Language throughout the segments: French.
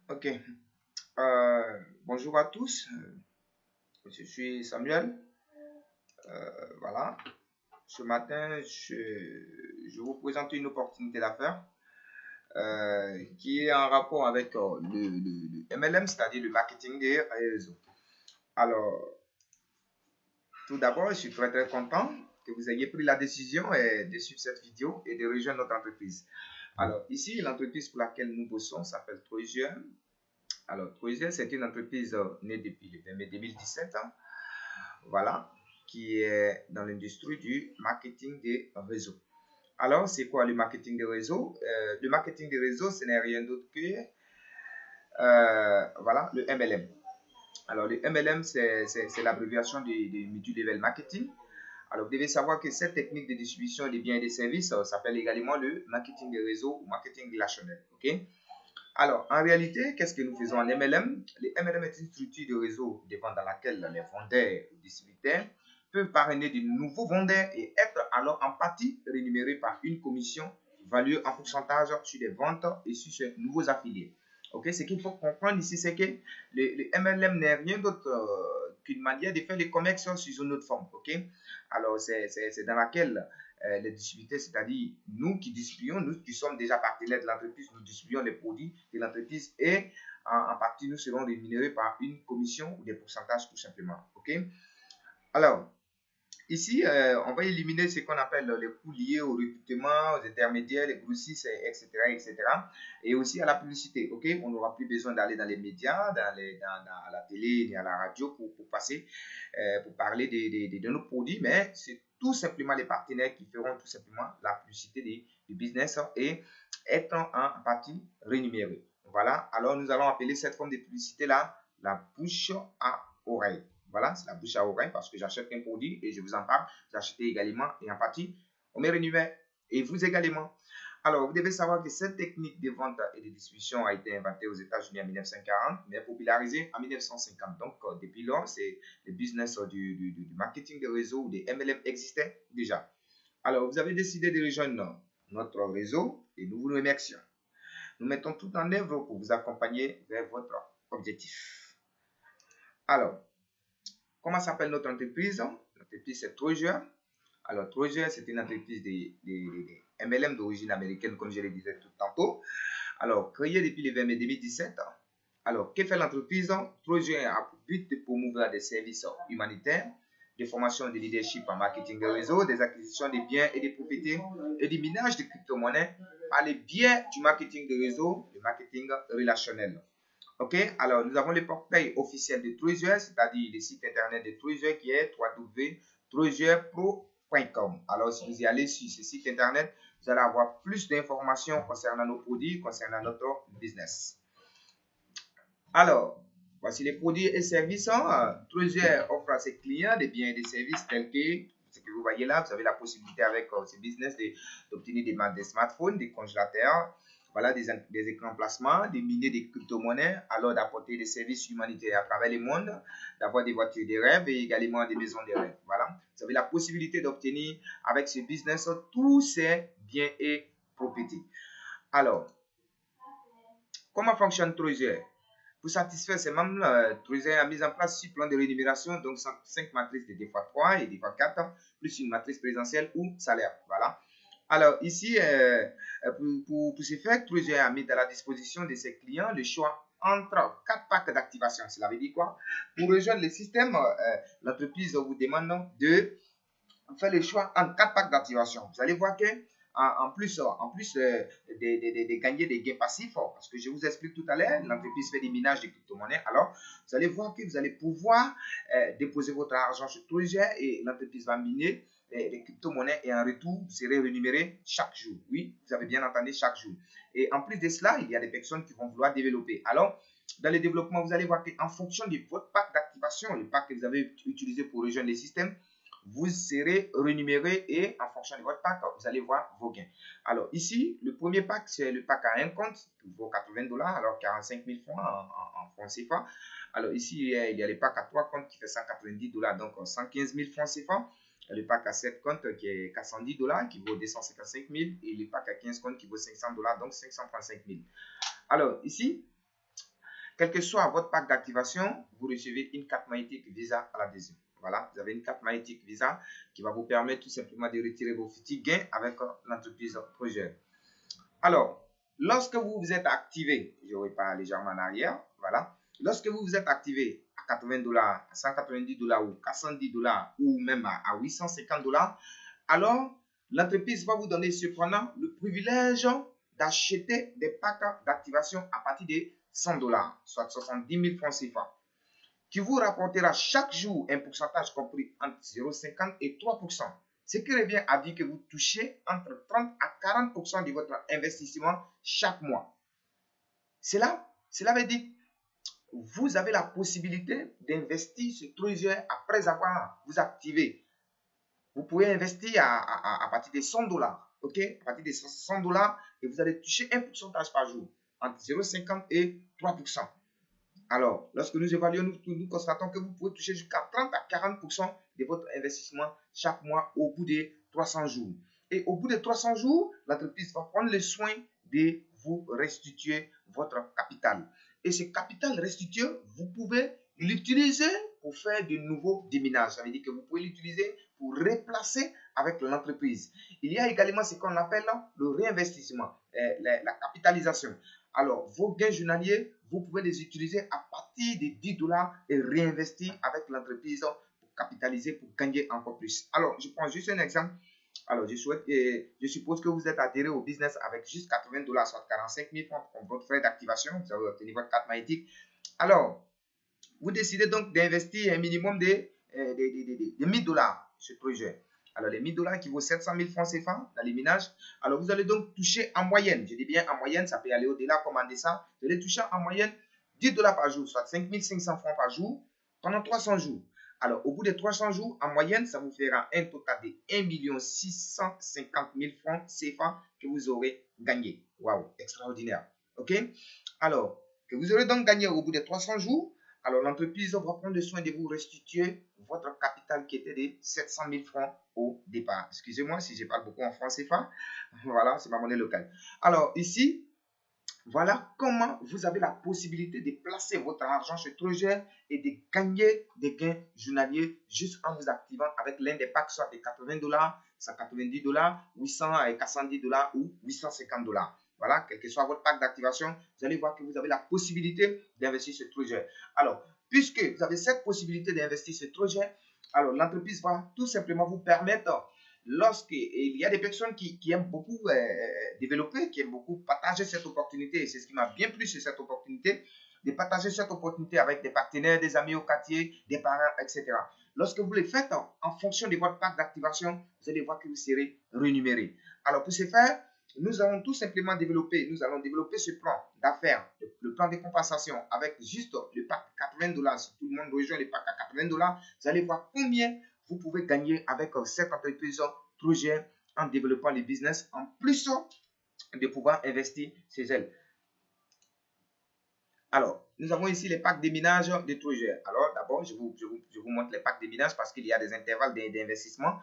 Ok. Bonjour à tous. Je suis Samuel. Voilà. Ce matin, je vous présente une opportunité d'affaires qui est en rapport avec le MLM, c'est-à-dire le marketing des réseaux. Alors, tout d'abord, je suis très content que vous ayez pris la décision de suivre cette vidéo et de rejoindre notre entreprise. Alors, ici, l'entreprise pour laquelle nous bossons s'appelle Troisier. Alors, Troisier, c'est une entreprise née depuis le 20 mai 2017. Voilà, qui est dans l'industrie du marketing des réseaux. Alors, c'est quoi le marketing des réseaux? Le marketing des réseaux, ce n'est rien d'autre que voilà, le MLM. Alors, le MLM, c'est l'abréviation de multi-level marketing. Alors, vous devez savoir que cette technique de distribution des biens et des services s'appelle également le marketing des réseaux ou marketing relationnel. OK? Alors, en réalité, qu'est-ce que nous faisons en MLM? Le MLM est une structure de réseau de vente dans laquelle les vendeurs ou distributeurs peuvent parrainer de nouveaux vendeurs et être alors en partie rémunérés par une commission valuée en pourcentage sur les ventes et sur ces nouveaux affiliés. Ok, ce qu'il faut comprendre ici, c'est que le MLM n'est rien d'autre qu'une manière de faire le commerce sous une autre forme. Ok, alors c'est dans laquelle les distributeurs, c'est-à-dire nous qui distribuons, nous qui sommes déjà partenaires de l'entreprise, nous distribuons les produits de l'entreprise et en partie nous serons rémunérés par une commission ou des pourcentages tout simplement. Ok. Alors, ici, on va éliminer ce qu'on appelle les coûts liés au recrutement, aux intermédiaires, les grossistes, etc., etc. Et aussi à la publicité. Ok, on n'aura plus besoin d'aller dans les médias, à la télé, ni à la radio pour passer, pour parler de nos produits, mais c'est tout simplement les partenaires qui feront tout simplement la publicité du business et être en partie rémunérés. Voilà, alors nous allons appeler cette forme de publicité-là la bouche à oreille. Voilà, c'est la bouche à oreille parce que j'achète un produit et je vous en parle. J'achète également et en partie, on me rémunère et vous également. Alors, vous devez savoir que cette technique de vente et de distribution a été inventée aux États-Unis en 1940, mais popularisée en 1950. Donc, depuis lors, c'est le business du marketing de réseau ou des MLM existait déjà. Alors, vous avez décidé de rejoindre notre réseau et nous vous remercions. Nous mettons tout en œuvre pour vous accompagner vers votre objectif. Alors, comment s'appelle notre entreprise? L'entreprise, c'est Trojer. Alors, Trojer, c'est une entreprise de MLM d'origine américaine, comme je le disais tout tantôt. Alors, créée depuis le 20 mai 2017. Alors, que fait l'entreprise? Trojer a pour but de promouvoir des services humanitaires, des formations de leadership en marketing de réseau, des acquisitions de biens et de propriétés et du minage de crypto-monnaies par le biais du marketing de réseau, le marketing relationnel. Ok, alors nous avons le portail officiel de Troisier, c'est-à-dire le site internet de Troisier qui est www.troisierpro.com. Alors si vous y allez sur ce site internet, vous allez avoir plus d'informations concernant nos produits, concernant notre business. Alors, voici les produits et services. Troisier offre à ses clients des biens et des services tels que ce que vous voyez là. Vous avez la possibilité avec ce business d'obtenir des smartphones, des congélateurs, voilà, des écrans placement, des miner des crypto-monnaies, alors d'apporter des services humanitaires à travers le monde, d'avoir des voitures de rêve et également des maisons de rêve. Voilà. Vous avez la possibilité d'obtenir avec ce business tous ces biens et propriétés. Alors, comment fonctionne Troisier? Pour satisfaire ces membres, Troisier a mis en place 6 plans de rémunération, donc 5 matrices de D x3 et D x4, plus une matrice présentielle ou salaire. Voilà. Alors ici, pour ce faire, Troisier a mis à la disposition de ses clients le choix entre 4 packs d'activation. Cela veut dire quoi? Pour rejoindre le système, l'entreprise vous demande de faire le choix entre 4 packs d'activation. Vous allez voir que en plus de gagner des gains passifs, parce que je vous explique tout à l'heure, l'entreprise fait des minages de crypto-monnaies. Alors, vous allez voir que vous allez pouvoir déposer votre argent sur Troisier et l'entreprise va miner les crypto-monnaies et en retour, vous serez rémunéré chaque jour. Oui, vous avez bien entendu, chaque jour. Et en plus de cela, il y a des personnes qui vont vouloir développer. Alors, dans le développement, vous allez voir qu'en fonction de votre pack d'activation, le pack que vous avez utilisé pour rejoindre les systèmes, vous serez rémunéré et en fonction de votre pack, vous allez voir vos gains. Alors ici, le premier pack, c'est le pack à un compte qui vaut 80 $, alors 45 000 francs en francs CFA. Alors ici, il y a le pack à 3 comptes qui fait 190 $, donc 115 000 francs CFA. Le pack à 7 comptes qui est 410 $ qui vaut 255 000 et le pack à 15 comptes qui vaut 500 $, donc 535 000. Alors ici, quel que soit votre pack d'activation, vous recevez une carte magnétique Visa à l'adhésion. Voilà, vous avez une carte magnétique Visa qui va vous permettre tout simplement de retirer vos petits gains avec l'entreprise Projet. Alors, lorsque vous vous êtes activé, je repars légèrement en arrière, voilà. Lorsque vous vous êtes activé à $80, à $190 ou $410 ou même à $850, alors l'entreprise va vous donner cependant le privilège d'acheter des packs d'activation à partir de $100, soit 70 000 francs CFA, qui vous rapportera chaque jour un pourcentage compris entre 0,50 et 3%. Ce qui revient à dire que vous touchez entre 30 à 40% de votre investissement chaque mois. Cela veut dire que vous avez la possibilité d'investir ce trésor après avoir vous activé. Vous pouvez investir à partir de $100, ok? À partir de $100 et vous allez toucher un pourcentage par jour entre 0,50 et 3%. Alors, lorsque nous évaluons, nous constatons que vous pouvez toucher jusqu'à 30 à 40% de votre investissement chaque mois au bout de 300 jours. Et au bout de 300 jours, l'entreprise va prendre le soin de vous restituer votre capital. Et ce capital restitué, vous pouvez l'utiliser pour faire de nouveaux déminages. Ça veut dire que vous pouvez l'utiliser pour replacer avec l'entreprise. Il y a également ce qu'on appelle le réinvestissement, la capitalisation. Alors, vos gains journaliers, vous pouvez les utiliser à partir de $10 et réinvestir avec l'entreprise pour capitaliser, pour gagner encore plus. Alors, je prends juste un exemple. Alors, je suppose que vous êtes adhéré au business avec juste $80, soit 45 000 francs pour votre frais d'activation. Vous avez obtenu votre carte magnétique. Alors, vous décidez donc d'investir un minimum de $1 000 sur ce projet. Alors, les $1 qui vaut 700 000 francs CFA dans les minages. Alors, vous allez donc toucher en moyenne, je dis bien en moyenne, ça peut aller au-delà comme en descend. Vous allez toucher en moyenne $10 par jour, soit 5 500 francs par jour pendant 300 jours. Alors, au bout de 300 jours, en moyenne, ça vous fera un total de 1 650 000 francs CFA que vous aurez gagné. Waouh, extraordinaire. OK? Alors, que vous aurez donc gagné au bout de 300 jours. Alors, l'entreprise va prendre le soin de vous restituer votre capital qui était de 700 000 francs au départ. Excusez-moi si je parle beaucoup en francs CFA. Voilà, c'est ma monnaie locale. Alors, ici, voilà comment vous avez la possibilité de placer votre argent sur Troject et de gagner des gains journaliers juste en vous activant avec l'un des packs, soit de $80, $190, 800 et $410 ou $850. Voilà, quel que soit votre pack d'activation, vous allez voir que vous avez la possibilité d'investir sur Troject. Alors, puisque vous avez cette possibilité d'investir sur Troject, alors l'entreprise va tout simplement vous permettre, lorsqu'il y a des personnes qui aiment beaucoup développer, qui aiment beaucoup partager cette opportunité, et c'est ce qui m'a bien plu sur cette opportunité, de partager cette opportunité avec des partenaires, des amis au quartier, des parents, etc. Lorsque vous le faites en fonction de votre pack d'activation, vous allez voir que vous serez rémunéré. Alors pour ce faire, nous allons tout simplement développer ce plan d'affaires, le plan de compensation avec juste le pack $80. Si tout le monde rejoint le pack à $80, vous allez voir combien vous pouvez gagner avec cette entreprise Troject en développant les business, en plus de pouvoir investir ses ailes. Alors, nous avons ici les packs de minage de Troject. Alors, d'abord, je vous montre les packs de minage parce qu'il y a des intervalles d'investissement.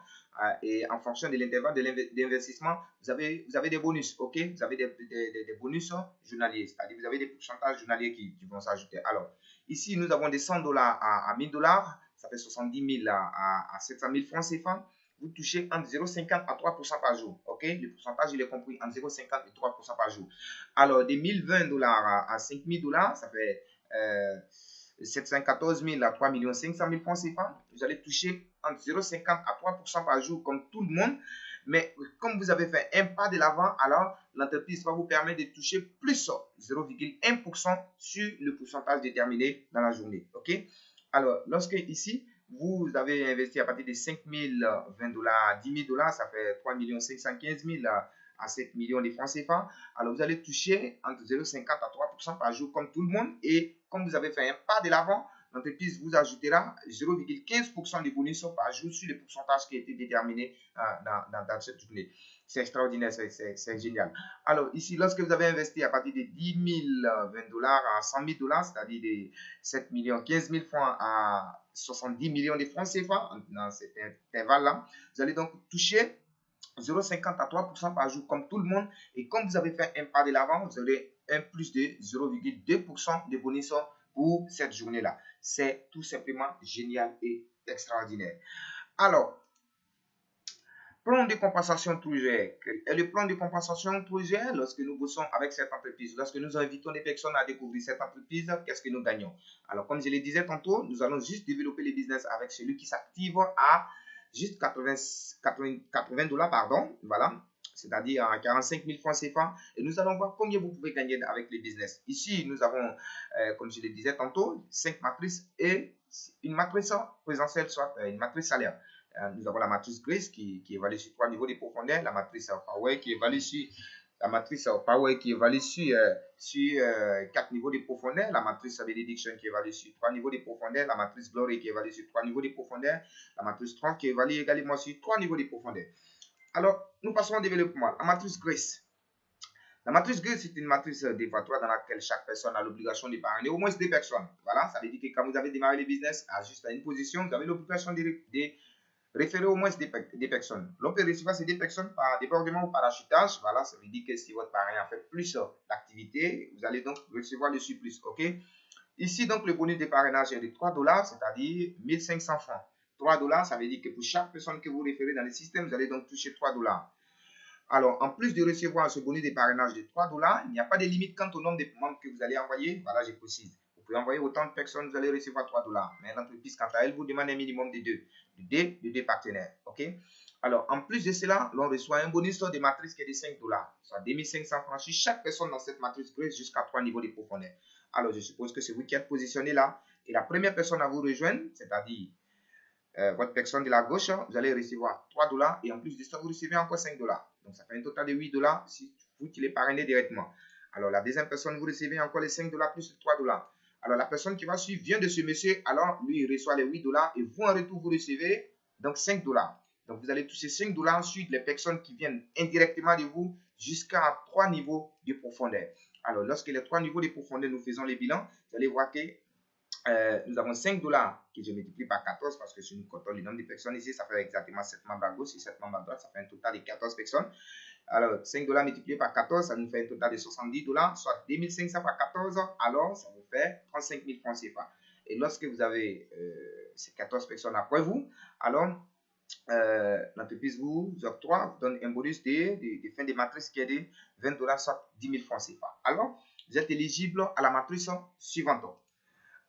Et en fonction de l'intervalle d'investissement, vous avez des bonus, ok? Vous avez des bonus journaliers, c'est-à-dire vous avez des pourcentages journaliers qui vont s'ajouter. Alors, ici, nous avons des $100 à $1000, ça fait 70 000 à 700 000 francs CFA. Vous touchez entre 0,50 à 3% par jour. OK? Le pourcentage, il est compris entre 0,50 et 3% par jour. Alors, des $1020 à $5000, ça fait 714 000 à 3 500 000 francs CFA. Vous allez toucher entre 0,50 à 3% par jour comme tout le monde. Mais comme vous avez fait un pas de l'avant, alors l'entreprise va vous permettre de toucher plus 0,1% sur le pourcentage déterminé dans la journée. OK? Alors, lorsque ici, vous avez investi à partir de $5 020 à $10 000, ça fait 3 515 000 à 7 millions de francs CFA. Alors, vous allez toucher entre 0,50 à 3% par jour comme tout le monde. Et comme vous avez fait un pas de l'avant, l'entreprise vous ajoutera 0,15% de bonus par jour sur le pourcentage qui a été déterminé dans cette journée. C'est extraordinaire, c'est génial. Alors ici, lorsque vous avez investi à partir de $10 020 à $100 000, c'est-à-dire de 7 millions 15 000 francs à 70 millions de francs CFA, dans cet intervalle-là, vous allez donc toucher 0,50 à 3% par jour comme tout le monde. Et comme vous avez fait un pas de l'avant, vous aurez un plus de 0,2% de bonus pour cette journée-là. C'est tout simplement génial et extraordinaire. Alors, plan de compensation projet. Et le plan de compensation projet, lorsque nous bossons avec cette entreprise, lorsque nous invitons des personnes à découvrir cette entreprise, qu'est-ce que nous gagnons? Alors, comme je le disais tantôt, nous allons juste développer les business avec celui qui s'active à juste 80 dollars, pardon, voilà, c'est-à-dire à 45 000 francs CFA. Et nous allons voir combien vous pouvez gagner avec les business. Ici, nous avons, comme je le disais tantôt, 5 matrices et une matrice présentielle, soit une matrice salaire. Nous avons la matrice Grace qui évalue sur 3 niveaux de profondeur, la matrice Power qui évalue sur la matrice Power qui évalue sur 4 niveaux de profondeur, la matrice Benediction qui évalue sur 3 niveaux de profondeur, la matrice Glory qui évalue sur 3 niveaux de profondeur, la matrice 30 qui évalue également sur 3 niveaux de profondeur. Alors, nous passons au développement. La matrice Grace. La matrice Grace, c'est une matrice dévatoire dans laquelle chaque personne a l'obligation de parrainer au moins 2 personnes. Voilà, ça veut dire que quand vous avez démarré le business à juste à une position, vous avez l'obligation de référer au moins des personnes. L'on peut recevoir ces 2 personnes par débordement ou parachutage. Voilà, ça veut dire que si votre parrain a fait plus d'activités, vous allez donc recevoir le surplus. OK? Ici, donc, le bonus de parrainage est de 3 dollars, c'est-à-dire 1500 francs. 3 dollars, ça veut dire que pour chaque personne que vous référez dans le système, vous allez donc toucher 3 dollars. Alors, en plus de recevoir ce bonus de parrainage de 3 dollars, il n'y a pas de limite quant au nombre de membres que vous allez envoyer. Voilà, je précise. Vous pouvez envoyer autant de personnes, vous allez recevoir 3 dollars. Mais l'entreprise, quant à elle, vous demande un minimum de 2 partenaires. OK? Alors, en plus de cela, l'on reçoit un bonus de matrice qui est de 5 dollars, soit 2500 francs sur chaque personne dans cette matrice jusqu'à 3 niveaux de profondeur. Alors, je suppose que c'est vous qui êtes positionné là. Et la première personne à vous rejoindre, c'est-à-dire votre personne de la gauche, vous allez recevoir 3 dollars et en plus de ça, vous recevez encore 5 dollars. Donc, ça fait un total de 8 dollars si vous qui les parrainez directement. Alors, la deuxième personne, vous recevez encore les 5 dollars plus les 3 dollars. Alors, la personne qui va suivre vient de ce monsieur. Alors, lui, il reçoit les 8 dollars et vous, en retour, vous recevez donc 5 dollars. Donc, vous allez toucher 5 dollars ensuite les personnes qui viennent indirectement de vous jusqu'à 3 niveaux de profondeur. Alors, lorsque les 3 niveaux de profondeur, nous faisons les bilans, vous allez voir que nous avons 5 dollars que je multiplie par 14 parce que si nous comptons le nombre de personnes ici, ça fait exactement 7 membres à gauche et 7 membres à droite, ça fait un total de 14 personnes. Alors, 5 dollars multiplié par 14, ça nous fait un total de 70 dollars, soit 2500 par 14, alors ça vous fait 35 000 francs CFA. Et lorsque vous avez ces 14 personnes après vous, alors l'entreprise vous octroie, vous donne un bonus de fin de matrice qui est de 20 dollars, soit 10 000 francs CFA. Alors, vous êtes éligible à la matrice suivante.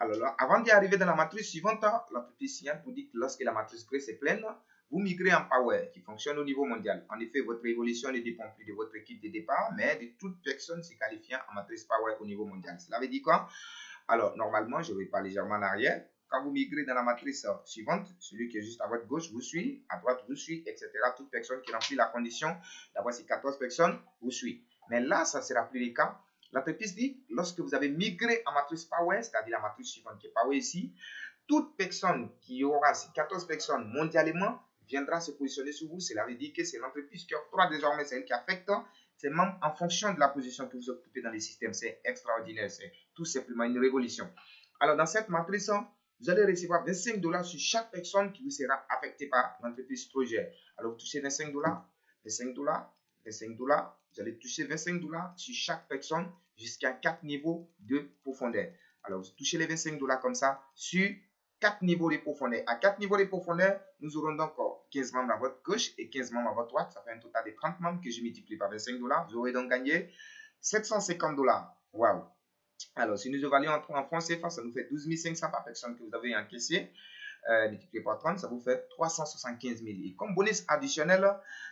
Alors là, avant d'y arriver dans la matrice suivante, l'entreprise signale pour dire que lorsque la matrice Grace est pleine, vous migrez en Power qui fonctionne au niveau mondial. En effet, votre évolution ne dépend plus de votre équipe de départ, mais de toute personne se qualifiant en matrice Power au niveau mondial. Cela veut dire quoi? Alors, normalement, je vais pas légèrement en arrière. Quand vous migrez dans la matrice suivante, celui qui est juste à votre gauche vous suit, à droite vous suit, etc. Toute personne qui remplit la condition d'avoir ces 14 personnes vous suit. Mais là, ça ne sera plus le cas. L'entreprise dit, lorsque vous avez migré en matrice Power, c'est-à-dire la matrice suivante qui est Power ici, toute personne qui aura ces 14 personnes mondialement viendra se positionner sur vous. Cela veut dire que c'est l'entreprise qui octroie désormais celle qui affecte ses membres en fonction de la position que vous occupez dans les systèmes. C'est extraordinaire, c'est tout simplement une révolution. Alors, dans cette matrice, vous allez recevoir 25 dollars sur chaque personne qui vous sera affectée par l'entreprise projet. Alors, vous touchez 25 dollars, 25 dollars, 25 dollars. Vous allez toucher 25 dollars sur chaque personne jusqu'à 4 niveaux de profondeur. Alors, vous touchez les 25 dollars comme ça sur 4 niveaux de profondeur. À 4 niveaux de profondeur, nous aurons donc 15 membres à votre gauche et 15 membres à votre droite. Ça fait un total de 30 membres que je multiplie par 25 dollars. Vous aurez donc gagné 750 dollars. Waouh! Alors, si nous évaluons en francs CFA, ça nous fait 12 500 par personne que vous avez encaissé. Multiplié par 30, ça vous fait 375 000. Et comme bonus additionnel,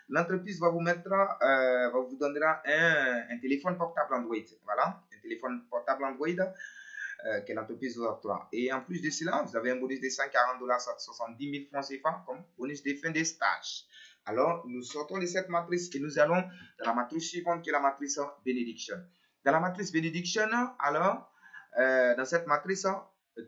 l'entreprise va vous mettre, va vous donnera un téléphone portable Android. Voilà, un téléphone portable Android que l'entreprise vous octroie. Et en plus de cela, vous avez un bonus de 140 dollars, 70 000 francs CFA comme bonus de fin de stage. Alors, nous sortons de cette matrice et nous allons dans la matrice suivante qui est la matrice Benediction. Dans la matrice Benediction, alors, dans cette matrice,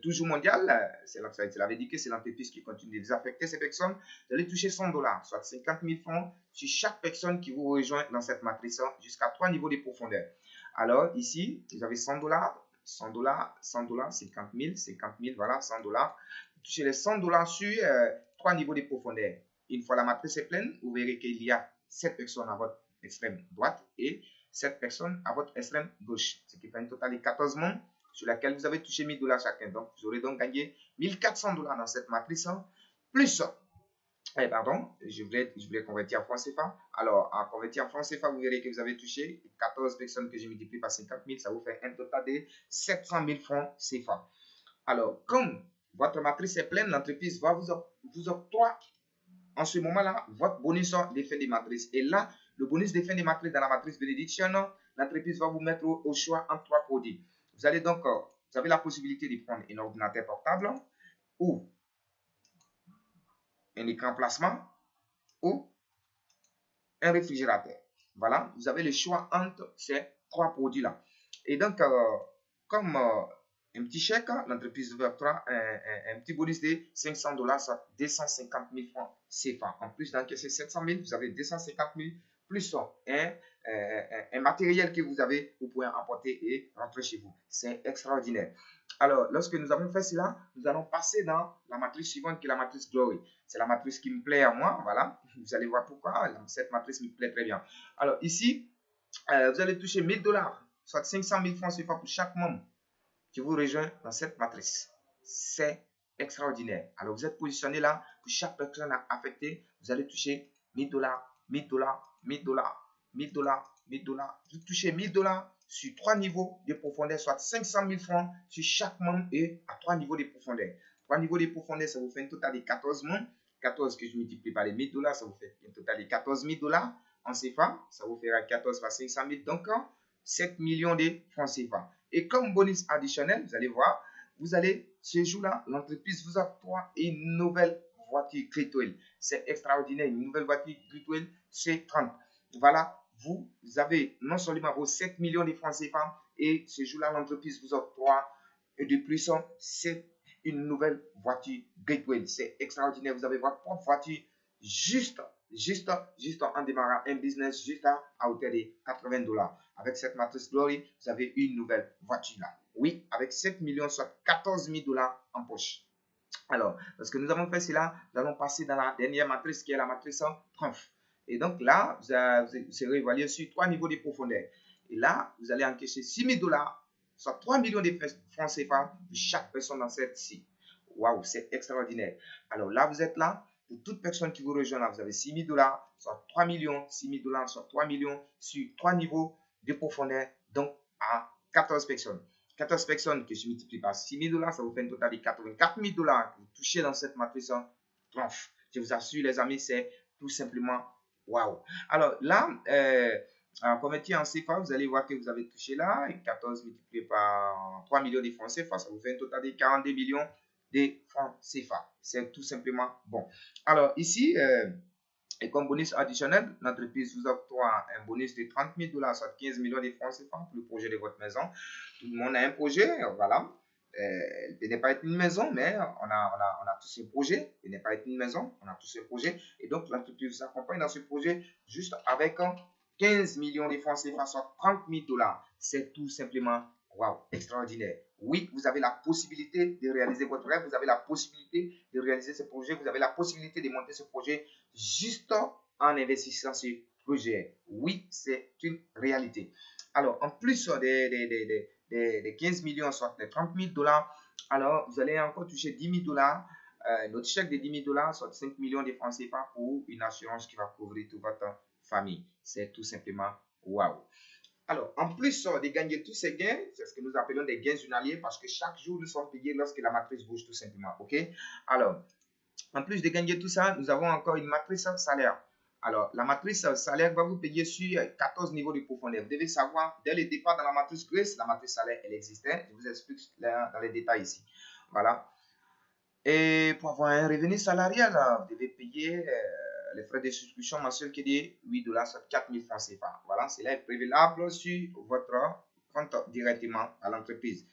toujours mondiale, cela veut dire que c'est l'entreprise qui continue de désaffecter ces personnes. Vous allez toucher 100 dollars, soit 50 000 francs sur chaque personne qui vous rejoint dans cette matrice jusqu'à 3 niveaux de profondeur. Alors, ici, vous avez 100 dollars, 100 dollars, 100 dollars, 50 000, voilà, 100 dollars. Vous touchez les 100 dollars sur 3 niveaux de profondeur. Une fois la matrice est pleine, vous verrez qu'il y a 7 personnes à votre extrême droite et 7 personnes à votre extrême gauche. Ce qui fait un total de 14 membres sur laquelle vous avez touché 1000 $ chacun. Donc, vous aurez donc gagné 1400 $ dans cette matrice, plus, pardon, je voulais convertir en francs CFA. Alors, en convertir en francs CFA, vous verrez que vous avez touché 14 personnes que j'ai multiplié par 50 000, ça vous fait un total de 700 000 francs CFA. Alors, comme votre matrice est pleine, l'entreprise va vous octroyer en ce moment-là votre bonus de fin de matrice. Et là, le bonus de fin de matrice dans la matrice bénédiction, l'entreprise va vous mettre au choix en 3 produits. Vous allez donc, vous avez la possibilité de prendre un ordinateur portable ou un écran plasma ou un réfrigérateur. Voilà, vous avez le choix entre ces 3 produits-là. Et donc, comme un petit chèque, l'entreprise vous octroie un petit bonus de 500 $, soit 250 000 francs CFA. En plus d'encaisser 700 000, vous avez 250 000 plus un matériel que vous pouvez emporter et rentrer chez vous. C'est extraordinaire. Alors, lorsque nous avons fait cela, nous allons passer dans la matrice suivante qui est la matrice Glory. C'est la matrice qui me plaît à moi. Voilà, vous allez voir pourquoi cette matrice me plaît très bien. Alors, ici, vous allez toucher 1000 $, soit 500 000 francs CFA pour chaque membre qui vous rejoint dans cette matrice. C'est extraordinaire. Alors, vous êtes positionné là, pour chaque personne affectée, vous allez toucher 1000 $, 1000 $, 1000 $, 1000 $, 1000 $. Vous touchez 1000 $ sur 3 niveaux de profondeur, soit 500 000 francs sur chaque membre et à 3 niveaux de profondeur. 3 niveaux de profondeur, ça vous fait un total de 14 membres. 14 que je multiplie par les 1000 $, ça vous fait un total de 14 000 $ en CFA. Ça vous fera 14 par 500 000, donc 7 millions de francs CFA. Et comme bonus additionnel, vous allez voir, vous allez, ce jour-là, l'entreprise vous octroie une nouvelle voiture Greatwell. C'est extraordinaire, une nouvelle voiture Greatwell C30. Voilà, vous avez non seulement vos 7 millions de francs CFA, et ce jour-là, l'entreprise vous octroie de plus, c'est une nouvelle voiture Greatwell. C'est extraordinaire, vous avez votre propre voiture juste en démarrant un business juste à hauteur de 80 $. Avec cette matrice Glory, vous avez une nouvelle voiture là. Oui, avec 7 millions, soit 14 000 $ en poche. Alors, parce que nous avons fait cela, nous allons passer dans la dernière matrice qui est la matrice Triomphe. Et donc là, vous serez évalué sur 3 niveaux de profondeur. Et là, vous allez encaisser 6 000 $, soit 3 millions de francs CFA pour chaque personne dans cette ci. Waouh, c'est extraordinaire. Alors là, vous êtes là. Pour toute personne qui vous rejoint là, vous avez 6 000 $, soit 3 millions, 6 000 $, soit 3 millions sur 3 niveaux de profondeur, donc à 14 personnes. 14 personnes que je multiplie par 6 000 $, ça vous fait un total de 84 000 $ que vous touchez dans cette matrice Triomphe. Je vous assure, les amis, c'est tout simplement waouh. Alors là, en convertir en CFA, vous allez voir que vous avez touché là, 14 multiplié par 3 millions de francs CFA, ça vous fait un total de 42 millions de francs CFA. C'est tout simplement bon. Alors ici, et comme bonus additionnel, l'entreprise vous octroie un bonus de 30 000 $, soit 15 millions de francs CFA pour le projet de votre maison. Tout le monde a un projet, voilà. Il n'est pas être une maison, mais on a tous ces projets. Il n'est pas être une maison, on a tous ces projets. Et donc, l'entreprise vous accompagne dans ce projet juste avec 15 millions de francs CFA, soit 30 000 $. C'est tout simplement, waouh, extraordinaire. Oui, vous avez la possibilité de réaliser votre rêve, vous avez la possibilité de réaliser ce projet, vous avez la possibilité de monter ce projet juste en investissant ce projet. Oui, c'est une réalité. Alors, en plus des 15 millions, soit les 30 000 $, alors vous allez encore toucher 10 000 $, notre chèque de 10 000 $, soit 5 millions de francs CFA pour une assurance qui va couvrir toute votre famille. C'est tout simplement waouh. Alors, en plus de gagner tous ces gains, c'est ce que nous appelons des gains journaliers parce que chaque jour, nous sommes payés lorsque la matrice bouge tout simplement. OK? Alors, en plus de gagner tout ça, nous avons encore une matrice salaire. Alors, la matrice salaire va vous payer sur 14 niveaux de profondeur. Vous devez savoir, dès le départ dans la matrice Grace, la matrice salaire, elle existait. Je vous explique dans les détails ici. Voilà. Et pour avoir un revenu salarial, vous devez payer les frais de souscription mensuels qui est de 8 $, soit 4 000 francs CFA. Voilà, cela est prévalable sur votre compte directement à l'entreprise.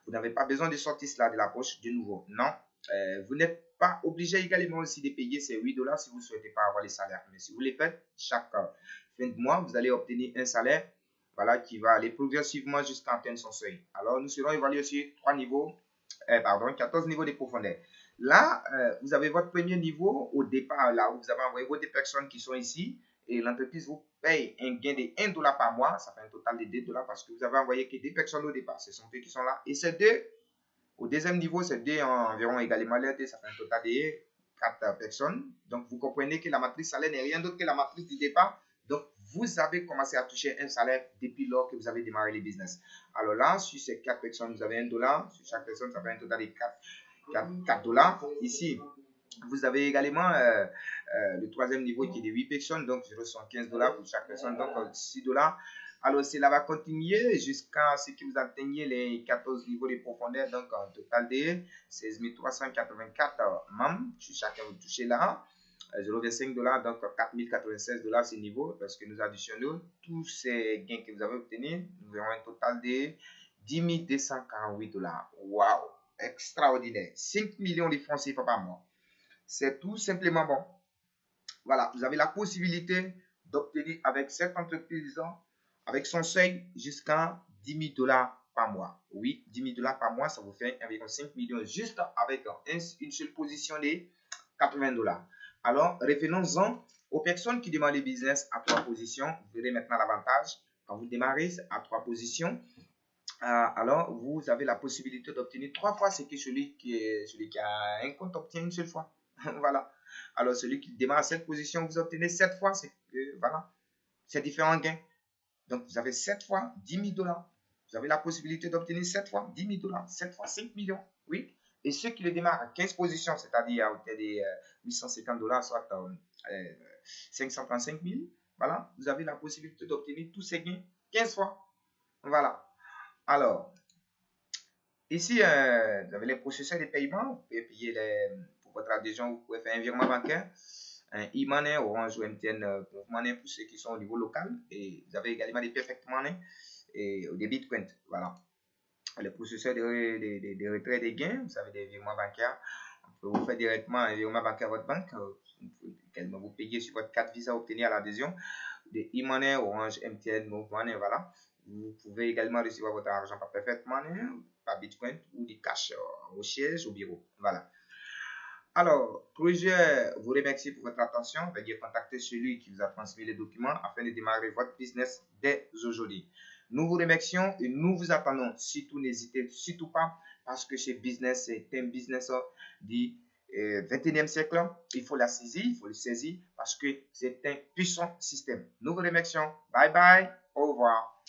Vous n'avez pas besoin de sortir cela de la poche de nouveau. Non, vous n'êtes pas obligé également aussi de payer ces 8 $ si vous ne souhaitez pas avoir les salaires. Mais si vous les faites, chaque fin de mois, vous allez obtenir un salaire, voilà, qui va aller progressivement jusqu'à atteindre son seuil. Alors, nous serons évalués sur 14 niveaux de profondeur. Là, vous avez votre premier niveau au départ, là où vous avez envoyé vos personnes qui sont ici. et l'entreprise vous paye un gain de 1 dollar par mois, ça fait un total de 2 dollars parce que vous avez envoyé que 2 personnes au départ. Ce sont eux qui sont là. Et ces deux, au deuxième niveau, ces deux environ également l'air, ça fait un total de 4 personnes. Donc, vous comprenez que la matrice salaire n'est rien d'autre que la matrice du départ. Donc, vous avez commencé à toucher un salaire depuis lors que vous avez démarré le business. Alors là, sur ces 4 personnes, vous avez 1 dollar. Sur chaque personne, ça fait un total de 4 dollars. Ici, vous avez également le troisième niveau qui est de 8 personnes, donc 0,75 dollars pour chaque personne, donc 6 dollars. Alors, cela va continuer jusqu'à ce que vous atteigniez les 14 niveaux de profondeur, donc un total de 16 384 membres. Sur chacun, vous touchez là 0,25 dollars, donc 4096 dollars ce niveau. Lorsque nous additionnons tous ces gains que vous avez obtenus, nous verrons un total de 10 248 dollars. Waouh! Extraordinaire! 5 millions de francs CFA par mois. C'est tout simplement bon. Voilà, vous avez la possibilité d'obtenir avec cette entreprise, avec son seuil, jusqu'à 10 000 dollars par mois. Oui, 10 000 dollars par mois, ça vous fait environ 5 millions juste avec une seule position de 80 dollars. Alors, revenons-en aux personnes qui demandent le business à 3 positions. Vous verrez maintenant l'avantage. Quand vous démarrez à 3 positions, alors vous avez la possibilité d'obtenir 3 fois ce que celui qui a un compte obtient une seule fois. Voilà. Alors, celui qui démarre à cette position, vous obtenez 7 fois. Voilà. C'est différents gains. Donc, vous avez 7 fois 10 000 dollars. Vous avez la possibilité d'obtenir 7 fois 10 000 dollars. 7 fois 5 millions. Oui. Et ceux qui le démarrent à 15 positions, c'est-à-dire à hauteur de 850 dollars, soit 535 000, voilà. Vous avez la possibilité d'obtenir tous ces gains 15 fois. Voilà. Alors, ici, vous avez les processeurs de paiement. Vous pouvez payer pour votre adhésion, vous pouvez faire un virement bancaire, un e-money, Orange ou MTN Money pour ceux qui sont au niveau local. Et vous avez également des Perfect Money et des Bitcoin. Voilà. Les processeurs de retrait des gains, vous avez des virements bancaires. On peut vous faire directement un virement bancaire à votre banque. Vous pouvez également vous payer sur votre carte Visa, obtenir l'adhésion. Des e-money, Orange, MTN, Move Money, voilà. Vous pouvez également recevoir votre argent par Perfect Money, par Bitcoin ou du cash au siège, au bureau. Voilà. Alors, je vous remercie pour votre attention. Veuillez contacter celui qui vous a transmis les documents afin de démarrer votre business dès aujourd'hui. Nous vous remercions et nous vous attendons. Surtout, n'hésitez surtout pas parce que ce business, c'est un business du 21e siècle. Il faut la saisir, il faut le saisir parce que c'est un puissant système. Nous vous remercions. Bye bye. Au revoir.